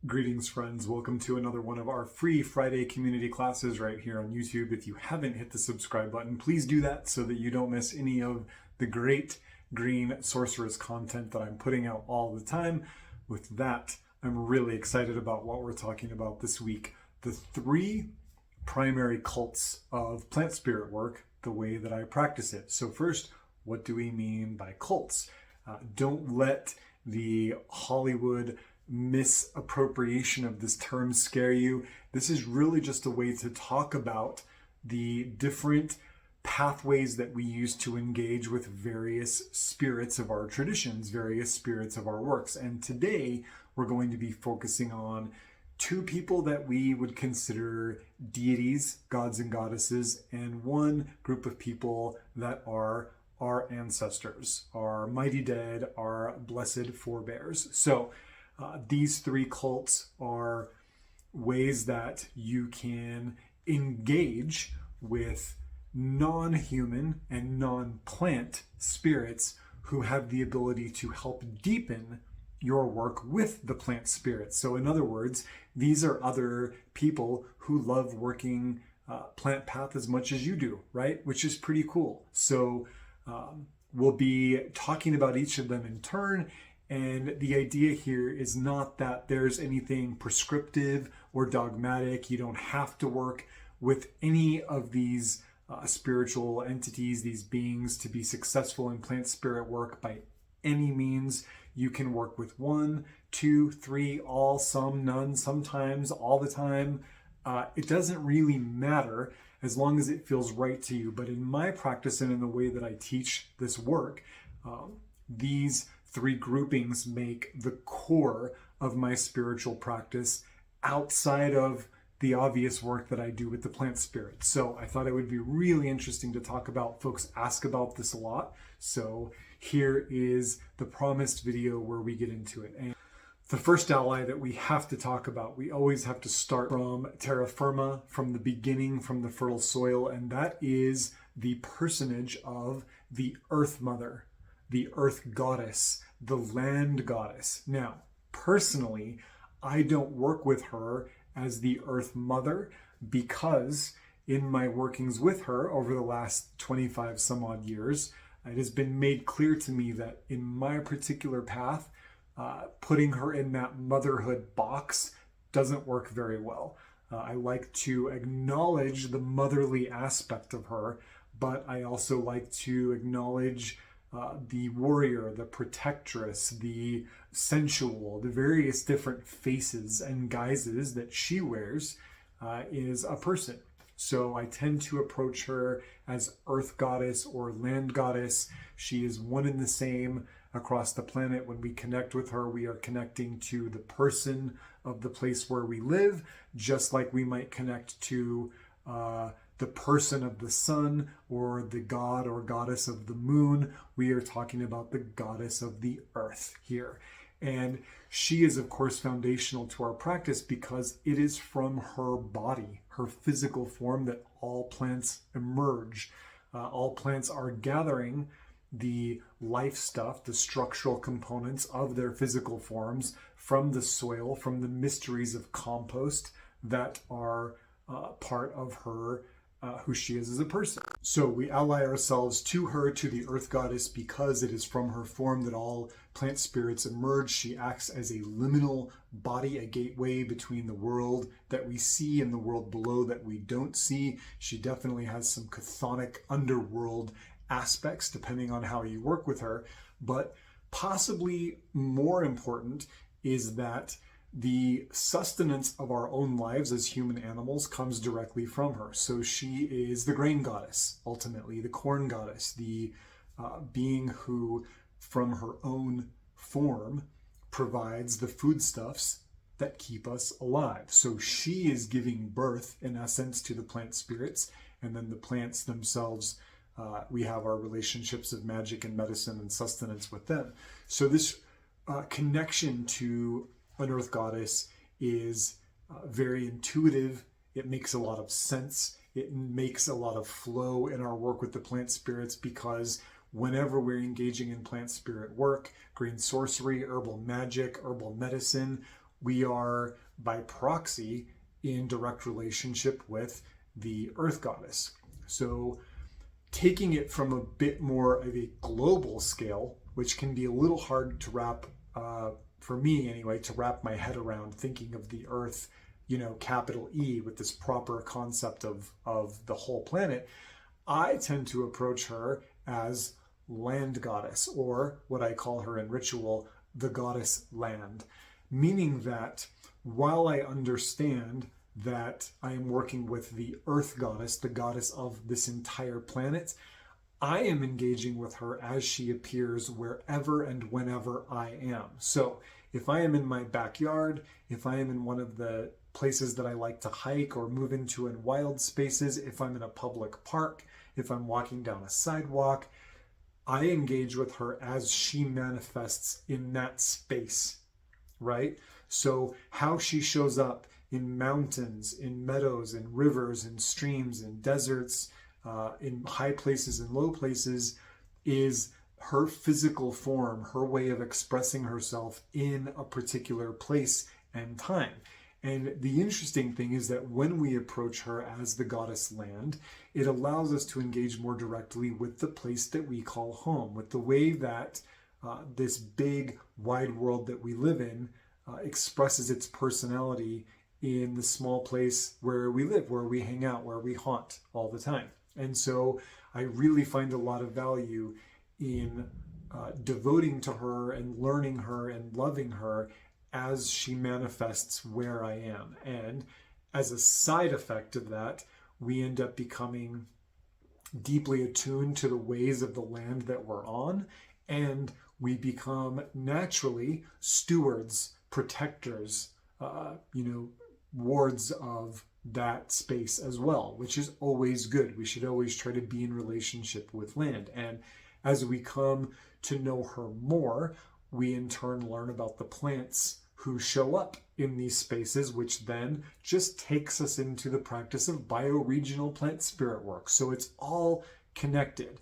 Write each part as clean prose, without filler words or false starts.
Greetings, friends. Welcome to another one of our free Friday community classes right here on YouTube. If you haven't hit the subscribe button, please do that so that you don't miss any of the great green sorceress content that I'm putting out all the time. With that, I'm really excited about what we're talking about this week. The three primary cults of plant spirit work, the way that I practice it. So first, what do we mean by cults? Don't let the Hollywood misappropriation of this term scare you. This is really just a way to talk about the different pathways that we use to engage with various spirits of our traditions, various spirits of our works. And today we're going to be focusing on two people that we would consider deities, gods and goddesses, and one group of people that are our ancestors, our mighty dead, our blessed forebears. So these three cults are ways that you can engage with non-human and non-plant spirits who have the ability to help deepen your work with the plant spirits. So in other words, these are other people who love working plant path as much as you do, right? Which is pretty cool. So we'll be talking about each of them in turn. And the idea here is not that there's anything prescriptive or dogmatic. You don't have to work with any of these spiritual entities, these beings, to be successful in plant spirit work by any means. You can work with one, two, three, all, some, none, sometimes, all the time. It doesn't really matter as long as it feels right to you. But in my practice and in the way that I teach this work, these three groupings make the core of my spiritual practice outside of the obvious work that I do with the plant spirits. So I thought it would be really interesting to talk about. Folks ask about this a lot. So here is the promised video where we get into it. And the first ally that we have to talk about, we always have to start from terra firma, from the beginning, from the fertile soil, and that is the personage of the Earth Mother, the Earth Goddess, the Land Goddess. Now, personally, I don't work with her as the Earth Mother because in my workings with her over the last 25 some odd years, it has been made clear to me that in my particular path, putting her in that motherhood box doesn't work very well. I like to acknowledge the motherly aspect of her, but I also like to acknowledge the warrior, the protectress, the sensual, the various different faces and guises that she wears is a person. So I tend to approach her as Earth Goddess or Land Goddess. She is one and the same across the planet. When we connect with her, we are connecting to the person of the place where we live, just like we might connect to the person of the sun or the god or goddess of the moon. We are talking about the goddess of the earth here. And she is, of course, foundational to our practice because it is from her body, her physical form, that all plants emerge. All plants are gathering the life stuff, the structural components of their physical forms from the soil, from the mysteries of compost that are part of her who she is as a person. So we ally ourselves to her, to the Earth Goddess, because it is from her form that all plant spirits emerge. She acts as a liminal body, a gateway between the world that we see and the world below that we don't see. She definitely has some chthonic underworld aspects depending on how you work with her. But possibly more important is that the sustenance of our own lives as human animals comes directly from her. So she is the grain goddess, ultimately, the corn goddess, the being who, from her own form, provides the foodstuffs that keep us alive. So she is giving birth, in essence, to the plant spirits, and then the plants themselves, we have our relationships of magic and medicine and sustenance with them. So this connection to an Earth Goddess is very intuitive. It makes a lot of sense. It makes a lot of flow in our work with the plant spirits because whenever we're engaging in plant spirit work, green sorcery, herbal magic, herbal medicine, we are by proxy in direct relationship with the earth goddess. So taking it from a bit more of a global scale, which can be a little hard to wrap, for me anyway, to wrap my head around, thinking of the earth, capital E, with this proper concept of the whole planet, I tend to approach her as land goddess, or what I call her in ritual, the goddess land, meaning that while I understand that I am working with the earth goddess, the goddess of this entire planet, I am engaging with her as she appears wherever and whenever I am. So if I am in my backyard, if I am in one of the places that I like to hike or move into in wild spaces, if I'm in a public park, if I'm walking down a sidewalk, I engage with her as she manifests in that space, right? So how she shows up in mountains, in meadows, in rivers, in streams, in deserts, in high places and low places, is her physical form, her way of expressing herself in a particular place and time. And the interesting thing is that when we approach her as the goddess land, it allows us to engage more directly with the place that we call home, with the way that this big, wide world that we live in expresses its personality in the small place where we live, where we hang out, where we haunt all the time. And so I really find a lot of value in devoting to her and learning her and loving her as she manifests where I am. And as a side effect of that, we end up becoming deeply attuned to the ways of the land that we're on, and we become naturally stewards, protectors, wards of that space as well, which is always good. We should always try to be in relationship with land. And as we come to know her more, we in turn learn about the plants who show up in these spaces, which then just takes us into the practice of bioregional plant spirit work. So it's all connected.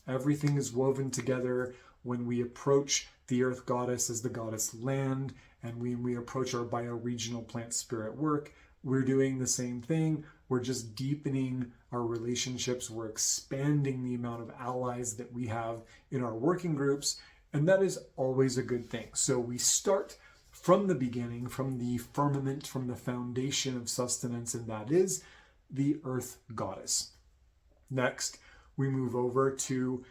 Everything is woven together when we approach the earth goddess as the goddess land, and when we approach our bioregional plant spirit work, we're doing the same thing. We're just deepening our relationships. We're expanding the amount of allies that we have in our working groups, and that is always a good thing. So we start from the beginning, from the firmament, from the foundation of sustenance, and that is the earth goddess. Next, we move over to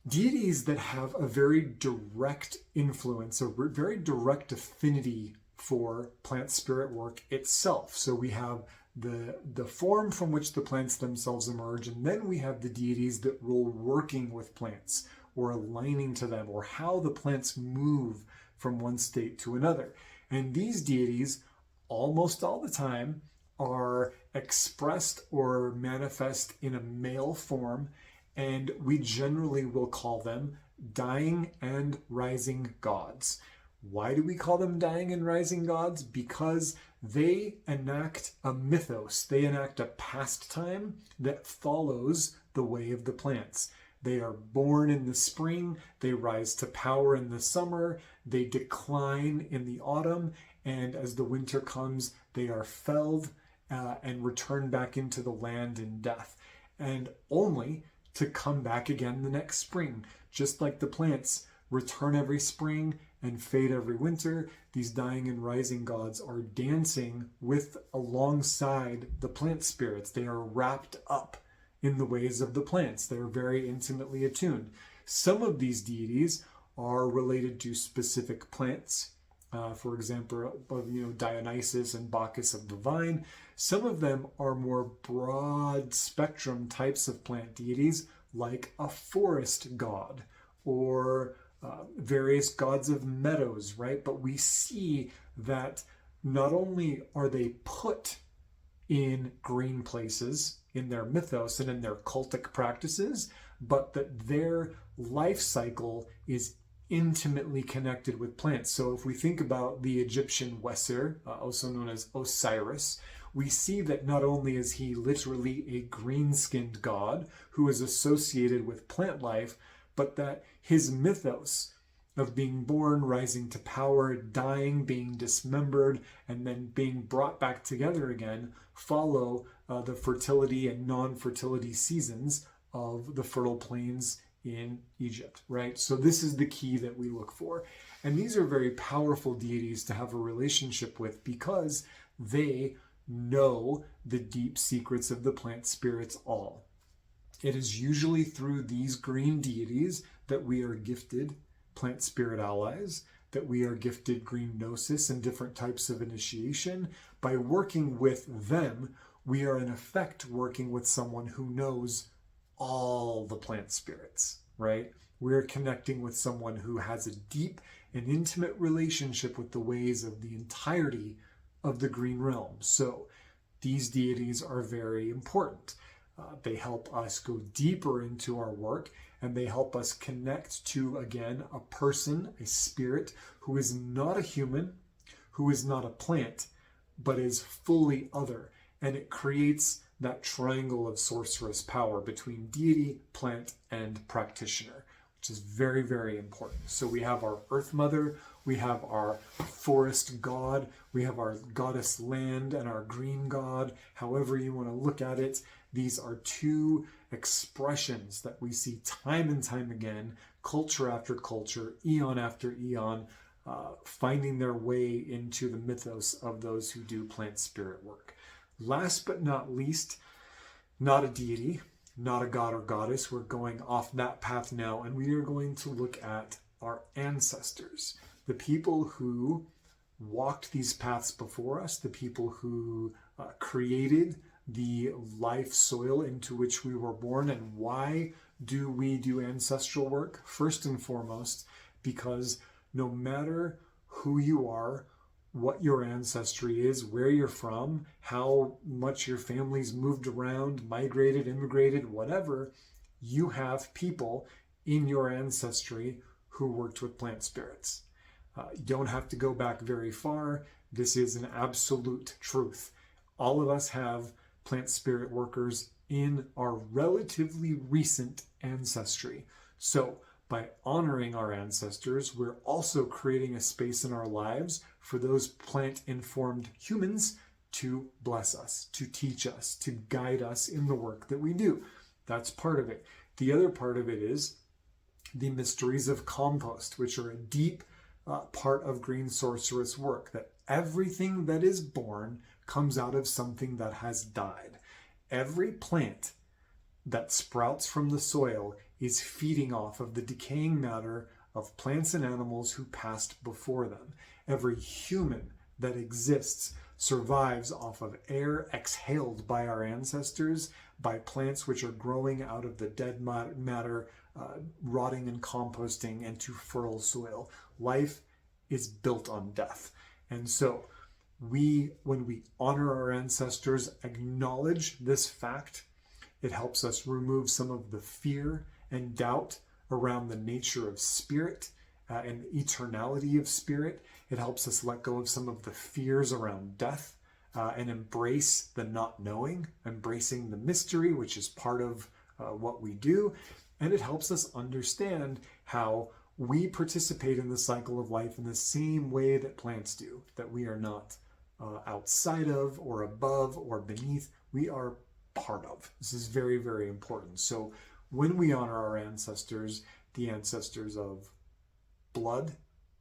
deities that have a very direct influence, a very direct affinity for plant spirit work itself. So we have the form from which the plants themselves emerge, and then we have the deities that rule working with plants or aligning to them, or how the plants move from one state to another. And these deities, almost all the time, are expressed or manifest in a male form, and we generally will call them dying and rising gods. Why do we call them dying and rising gods? Because they enact a mythos. They enact a pastime that follows the way of the plants. They are born in the spring, they rise to power in the summer, they decline in the autumn, and as the winter comes, they are felled and return back into the land in death, and only to come back again the next spring. Just like the plants return every spring and fade every winter, these dying and rising gods are dancing alongside the plant spirits. They are wrapped up in the ways of the plants. They're very intimately attuned. Some of these deities are related to specific plants. For example, Dionysus and Bacchus of the vine. Some of them are more broad spectrum types of plant deities, like a forest god or various gods of meadows, right? But we see that not only are they put in green places in their mythos and in their cultic practices, but that their life cycle is intimately connected with plants. So if we think about the Egyptian Wesser, also known as Osiris, we see that not only is he literally a green-skinned god who is associated with plant life, but that his mythos of being born, rising to power, dying, being dismembered, and then being brought back together again follow the fertility and non-fertility seasons of the fertile plains in Egypt, right? So this is the key that we look for. And these are very powerful deities to have a relationship with because they know the deep secrets of the plant spirits all. It is usually through these green deities that we are gifted plant spirit allies, that we are gifted green gnosis and different types of initiation. By working with them, we are in effect working with someone who knows all the plant spirits, right? We're connecting with someone who has a deep and intimate relationship with the ways of the entirety of the green realm. So these deities are very important. They help us go deeper into our work, and they help us connect to, again, a person, a spirit who is not a human, who is not a plant, but is fully other. And it creates that triangle of sorceress power between deity, plant, and practitioner, which is very, very important. So we have our Earth Mother, we have our forest god, we have our goddess land and our green god, however you want to look at it. These are two expressions that we see time and time again, culture after culture, eon after eon, finding their way into the mythos of those who do plant spirit work. Last but not least, not a deity, not a god or goddess. We're going off that path now, and we are going to look at our ancestors, the people who walked these paths before us, the people who created the life soil into which we were born. And why do we do ancestral work? First and foremost, because no matter who you are, what your ancestry is, where you're from, how much your family's moved around, migrated, immigrated, whatever, you have people in your ancestry who worked with plant spirits. You don't have to go back very far. This is an absolute truth. All of us have plant spirit workers in our relatively recent ancestry. So by honoring our ancestors, we're also creating a space in our lives for those plant-informed humans to bless us, to teach us, to guide us in the work that we do. That's part of it. The other part of it is the mysteries of compost, which are a deep part of green sorceress work, that everything that is born comes out of something that has died. Every plant that sprouts from the soil is feeding off of the decaying matter of plants and animals who passed before them. Every human that exists survives off of air exhaled by our ancestors, by plants which are growing out of the dead matter, rotting and composting into fertile soil. Life is built on death. And so when we honor our ancestors, acknowledge this fact, it helps us remove some of the fear and doubt around the nature of spirit and eternality of spirit. It helps us let go of some of the fears around death and embrace the not knowing, embracing the mystery, which is part of what we do. And it helps us understand how we participate in the cycle of life in the same way that plants do, that we are not outside of or above or beneath. We are part of. This is very, very important. So when we honor our ancestors, the ancestors of blood,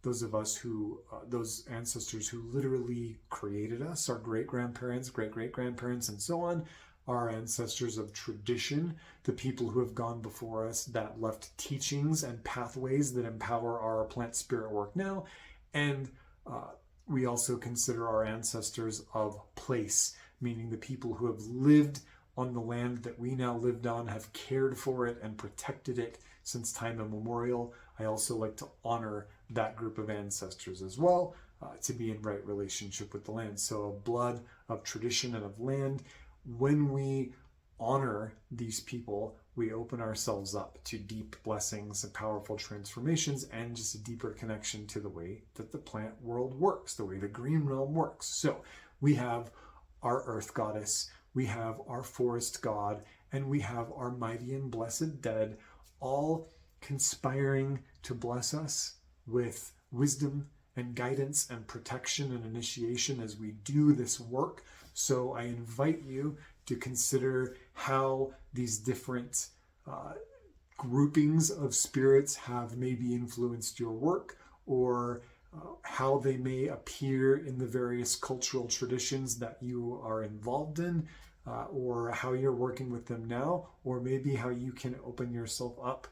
those of us who, those ancestors who literally created us, our great-grandparents, great-great-grandparents, and so on, our ancestors of tradition, the people who have gone before us that left teachings and pathways that empower our plant spirit work now. And we also consider our ancestors of place, meaning the people who have lived on the land that we now lived on, have cared for it and protected it since time immemorial. I also like to honor that group of ancestors as well, to be in right relationship with the land. So of blood, of tradition, and of land. When we honor these people, we open ourselves up to deep blessings and powerful transformations and just a deeper connection to the way that the plant world works, the way the green realm works. So we have our earth goddess, we have our forest god, and we have our mighty and blessed dead, all conspiring to bless us with wisdom and guidance and protection and initiation as we do this work. So I invite you to consider how these different groupings of spirits have maybe influenced your work, or how they may appear in the various cultural traditions that you are involved in, or how you're working with them now, or maybe how you can open yourself up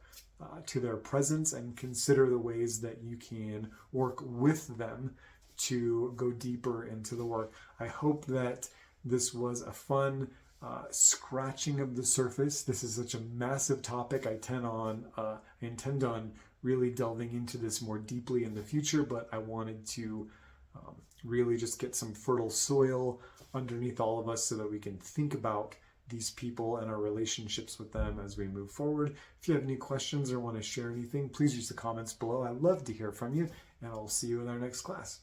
to their presence and consider the ways that you can work with them to go deeper into the work. I hope that this was a fun scratching of the surface. This is such a massive topic. I intend on really delving into this more deeply in the future, but I wanted to really just get some fertile soil underneath all of us so that we can think about these people and our relationships with them as we move forward. If you have any questions or want to share anything, please use the comments below. I'd love to hear from you, and I'll see you in our next class.